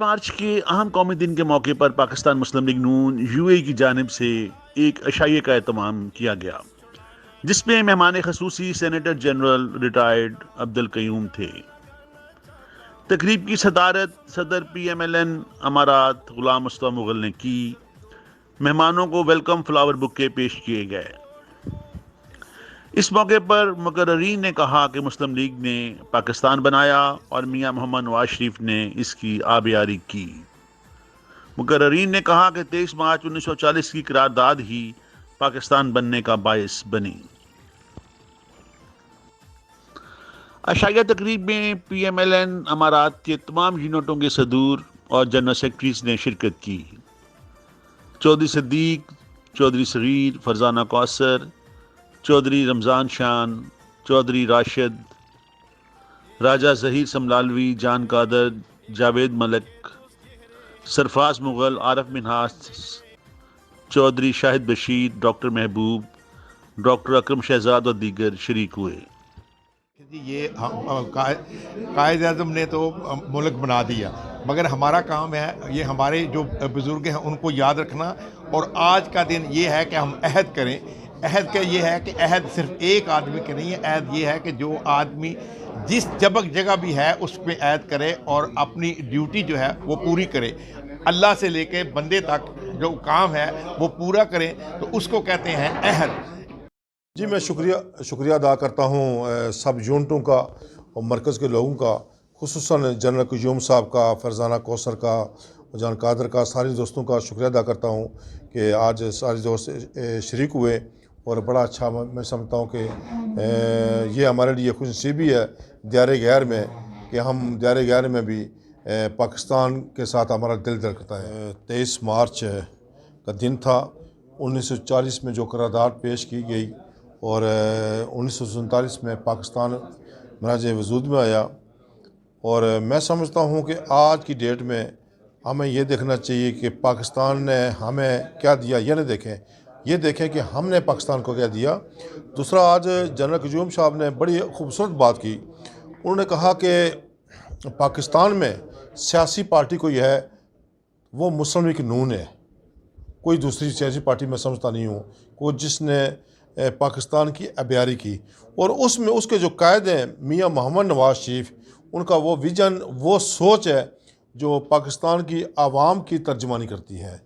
مارچ کے اہم قومی دن کے موقع پر پاکستان مسلم لیگ نون یو اے کی جانب سے ایک عشائیے کا اہتمام کیا گیا، جس میں مہمان خصوصی سینیٹر جنرل ریٹائرڈ عبد القیوم تھے۔ تقریب کی صدارت صدر پی ایم ایل این امارات غلام مصطفیٰ مغل نے کی۔ مہمانوں کو ویلکم فلاور بکے پیش کیے گئے۔ اس موقع پر مقررین نے کہا کہ مسلم لیگ نے پاکستان بنایا اور میاں محمد نواز شریف نے اس کی آبیاری کی۔ مقررین نے کہا کہ 23 مارچ 1940 کی قرارداد ہی پاکستان بننے کا باعث بنی۔ عشائیہ تقریب میں پی ایم ایل این امارات کے تمام یونٹوں کے صدور اور جنرل سیکرٹریز نے شرکت کی۔ چودھری صدیق، چودھری صغیر، فرزانہ کوثر، چودھری رمضان شان، چودھری راشد، راجہ ظہیر سملالوی، جان قادر، جاوید ملک، سرفراز مغل، عارف منہاس، چودھری شاہد بشیر، ڈاکٹر محبوب، ڈاکٹر اکرم شہزاد اور دیگر شریک ہوئے۔ یہ قائد اعظم نے تو ملک بنا دیا، مگر ہمارا کام ہے یہ ہمارے جو بزرگ ہیں ان کو یاد رکھنا، اور آج کا دن یہ ہے کہ ہم عہد کریں۔ عہد کا یہ ہے کہ عہد صرف ایک آدمی کے نہیں ہے، عہد یہ ہے کہ جو آدمی جس جگہ بھی ہے اس پہ عہد کرے اور اپنی ڈیوٹی جو ہے وہ پوری کرے، اللہ سے لے کے بندے تک جو کام ہے وہ پورا کریں، تو اس کو کہتے ہیں عہد۔ جی میں شکریہ ادا کرتا ہوں سب یونٹوں کا اور مرکز کے لوگوں کا، خصوصاً جنرل قیوم صاحب کا، فرزانہ کوثر کا، جان قادر کا، سارے دوستوں کا شکریہ ادا کرتا ہوں کہ آج سارے دوست شریک ہوئے، اور بڑا اچھا میں سمجھتا ہوں کہ یہ ہمارے لیے خوش نصیبی ہے دیار غیر میں کہ ہم دیار غیر میں بھی پاکستان کے ساتھ ہمارا دل دھڑکتا ہے۔ 23 مارچ کا دن تھا 1940 میں جو قرارداد پیش کی گئی، اور 1947 میں پاکستان مراج وجود میں آیا، اور میں سمجھتا ہوں کہ آج کی ڈیٹ میں ہمیں یہ دیکھنا چاہیے کہ پاکستان نے ہمیں کیا دیا، یہ نہ دیکھیں، یہ دیکھیں کہ ہم نے پاکستان کو کیا دیا۔ دوسرا، آج جنرل قیوم صاحب نے بڑی خوبصورت بات کی، انہوں نے کہا کہ پاکستان میں سیاسی پارٹی کوئی ہے وہ مسلم لیگ نون ہے، کوئی دوسری سیاسی پارٹی میں سمجھتا نہیں ہوں کوئی جس نے پاکستان کی آبیاری کی، اور اس میں اس کے جو قائد ہیں میاں محمد نواز شریف، ان کا وہ ویژن، وہ سوچ ہے جو پاکستان کی عوام کی ترجمانی کرتی ہے۔